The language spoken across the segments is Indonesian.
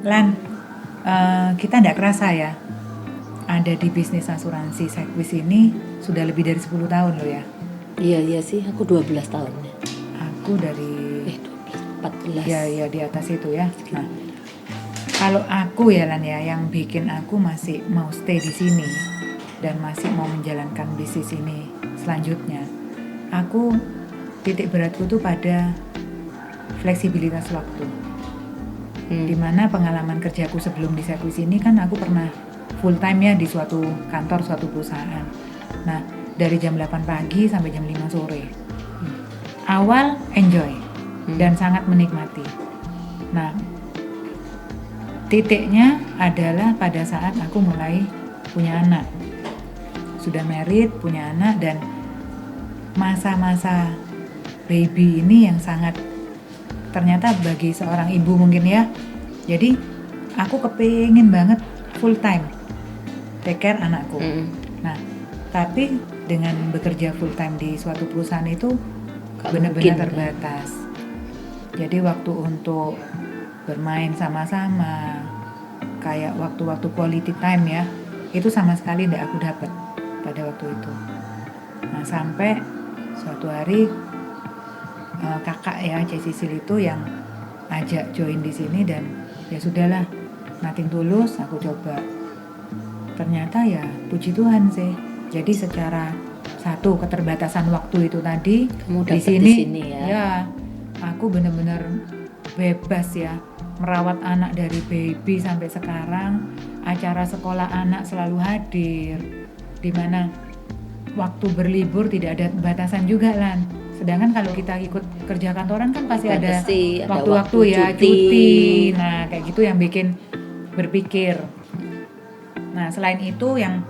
Lan, kita nggak kerasa ya, ada di bisnis asuransi Sekwis ini sudah lebih dari 10 tahun loh ya. Iya sih, aku 12 tahun ya. Aku dari 12, 14. ya di atas itu ya. Nah, kalau aku ya Lan ya, yang bikin aku masih mau stay di sini dan masih mau menjalankan bisnis ini selanjutnya, aku titik beratku tuh pada fleksibilitas waktu. Dimana pengalaman kerjaku sebelum di Sekwis ini kan aku pernah full time ya di suatu kantor, suatu perusahaan. Nah, dari jam 8 pagi sampai jam 5 sore. Awal enjoy dan sangat menikmati. Nah, titiknya adalah pada saat aku mulai punya anak. Sudah married, punya anak, dan masa-masa baby ini yang sangat ternyata bagi seorang ibu mungkin ya. Jadi aku kepingin banget full time take care anakku. Nah, tapi dengan bekerja full time di suatu perusahaan itu benar-benar terbatas. Jadi waktu untuk bermain sama-sama, kayak waktu-waktu quality time ya, itu sama sekali tidak aku dapat pada waktu itu. Nah, sampai suatu hari kakak ya, Cecisil itu yang ajak join di sini, dan ya sudahlah, nothing tulus, aku coba. Ternyata ya puji Tuhan sih. Jadi secara satu keterbatasan waktu itu tadi di sini ya aku benar-benar bebas ya merawat anak dari baby sampai sekarang. Acara sekolah anak selalu hadir, dimana waktu berlibur tidak ada batasan juga Lan. Sedangkan kalau kita ikut kerja kantoran kan pasti ada waktu-waktu ya cuti. Nah kayak gitu yang bikin berpikir. Nah selain itu yang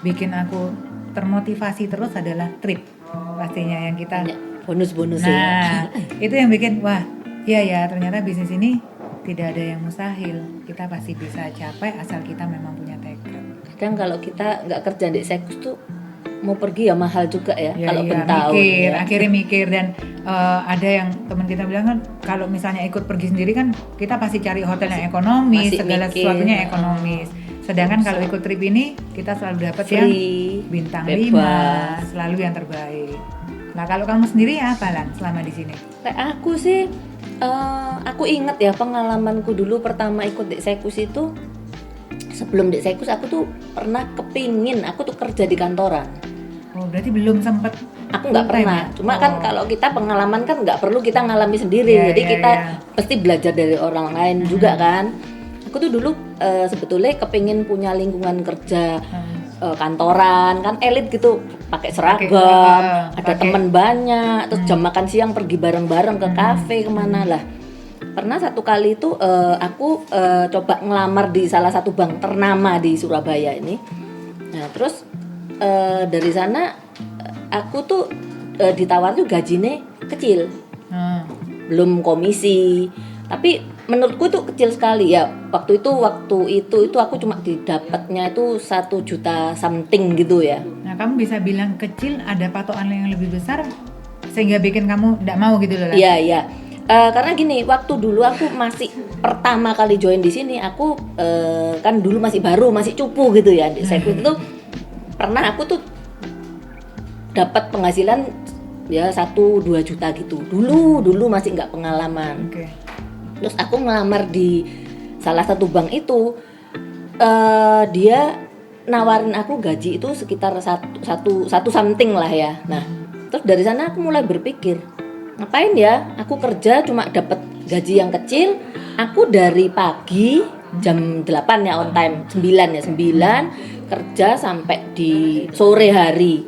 bikin aku termotivasi terus adalah trip pastinya yang kita bonus-bonus. Nah itu yang bikin wah iya ya, ternyata bisnis ini tidak ada yang mustahil. Kita pasti bisa capai asal kita memang punya tekad. Kadang kalau kita nggak kerja di Sekwis tuh mau pergi ya mahal juga ya, kalau bertahun mikir, ya. Akhirnya mikir, dan ada yang teman kita bilang kan kalau misalnya ikut pergi sendiri kan kita pasti cari hotel yang ekonomis, segala sesuatunya ekonomis. Sedangkan kalau ikut trip ini kita selalu dapat yang bintang 5, selalu yang terbaik. Nah kalau kamu sendiri apa Lan selama di sini? Kayak aku sih, aku ingat ya pengalamanku dulu pertama ikut di Sekwis itu. Sebelum di Sekwis aku tuh pernah kepingin aku tuh kerja di kantoran. Oh berarti belum sempat. Aku nggak pernah. Cuma kan kalau kita pengalaman kan nggak perlu kita ngalami sendiri. Jadi kita pasti belajar dari orang lain juga kan. Aku tuh dulu sebetulnya kepingin punya lingkungan kerja kantoran kan elit gitu, pakai seragam, ada teman banyak, terus jam makan siang pergi bareng-bareng ke kafe kemana lah. Pernah satu kali itu aku coba ngelamar di salah satu bank ternama di Surabaya ini. Nah terus dari sana aku tuh ditawar tuh gajinya kecil, belum komisi, tapi menurutku tuh kecil sekali ya. Waktu itu aku cuma didapatnya itu 1 juta something gitu ya. Nah kamu bisa bilang kecil, ada patokan yang lebih besar sehingga bikin kamu tidak mau gitu loh? Iya. Karena gini, waktu dulu aku masih pertama kali join di sini, aku kan dulu masih baru, masih cupu gitu ya di Sekwis itu. Pernah aku tuh dapat penghasilan ya 1-2 juta gitu. Dulu masih nggak pengalaman. Terus aku ngelamar di salah satu bank itu, dia nawarin aku gaji itu sekitar satu something lah ya. Nah, terus dari sana aku mulai berpikir, ngapain ya aku kerja cuma dapat gaji yang kecil. Aku dari pagi jam 8 ya on time, 9 kerja sampai di sore hari,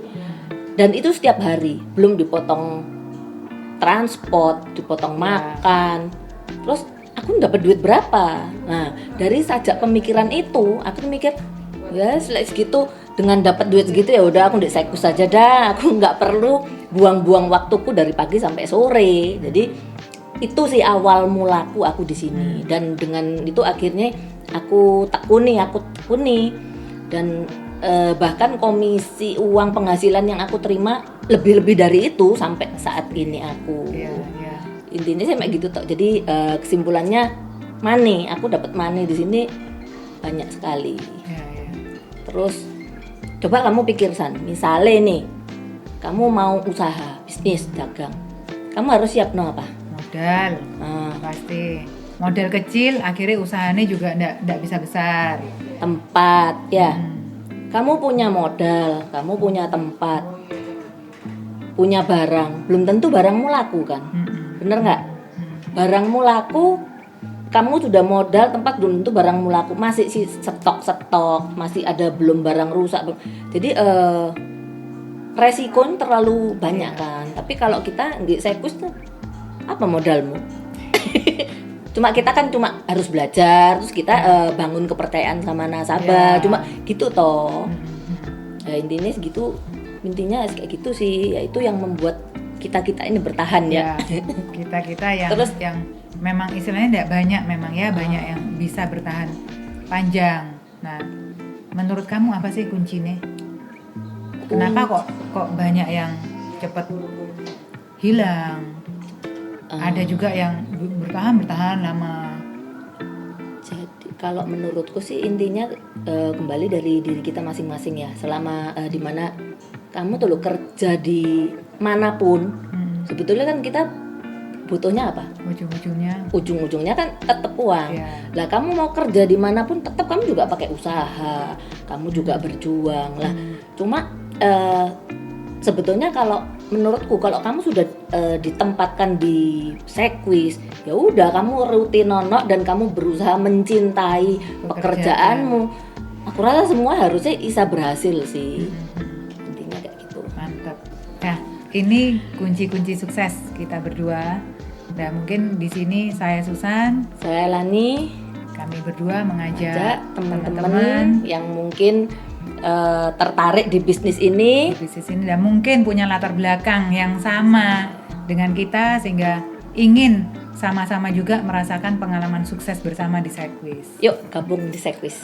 dan itu setiap hari, belum dipotong transport, dipotong makan. Terus aku dapat duit berapa? Nah dari sajak pemikiran itu aku mikir ya segitu, dengan dapat duit segitu ya udah aku di Sekwis saja dah, aku nggak perlu buang-buang waktuku dari pagi sampai sore. Jadi itu sih awal mulaku aku di sini, dan dengan itu akhirnya aku tekuni dan bahkan komisi uang penghasilan yang aku terima lebih dari itu sampai saat ini aku. Intinya saya kayak gitu toh. Jadi kesimpulannya money, aku dapat money di sini banyak sekali. Ya, ya. Terus coba kamu pikir San, misalnya nih kamu mau usaha, bisnis, dagang, kamu harus siap no apa? Modal. Pasti. Modal kecil, akhirnya usahanya juga ndak bisa besar. Tempat, ya. Hmm. Kamu punya modal, kamu punya tempat, punya barang, belum tentu barangmu laku kan? Bener nggak? Barangmu laku, kamu sudah modal, tempat, belum tentu barangmu laku, masih sih stok, masih ada belum barang rusak. Jadi resiko terlalu banyak kan. Tapi kalau kita nggak sekus tuh, apa modalmu? Kita kan cuma harus belajar, terus kita bangun kepercayaan sama nasabah, cuma gitu toh. Intinya segitu, intinya kayak gitu sih, yaitu yang membuat kita ini bertahan ya. Kita yang terus yang memang istilahnya tidak banyak, memang ya banyak yang bisa bertahan panjang. Nah, menurut kamu apa sih kuncinya? Kenapa kok banyak yang cepat hilang? Ada juga yang bertahan lama. Jadi kalau menurutku sih intinya kembali dari diri kita masing-masing ya. Selama dimana kamu tuh lo kerja di manapun, sebetulnya kan kita butuhnya apa? Ujung-ujungnya kan tetap uang. Lah kamu mau kerja dimanapun tetap kamu juga pakai usaha, kamu juga berjuang lah. Cuma sebetulnya kalau menurutku kalau kamu sudah ditempatkan di sirkuit, ya udah kamu rutin nonok dan kamu berusaha mencintai pekerjaanmu. Aku rasa semua harusnya bisa berhasil sih. Intinya kayak gitu. Mantap. Nah, ini kunci-kunci sukses kita berdua. Nah, mungkin di sini saya Susan, saya Lani. Kami berdua mengajak teman-teman yang mungkin tertarik di bisnis ini dan mungkin punya latar belakang yang sama dengan kita sehingga ingin sama-sama juga merasakan pengalaman sukses bersama di Sideways. Yuk gabung di Sideways.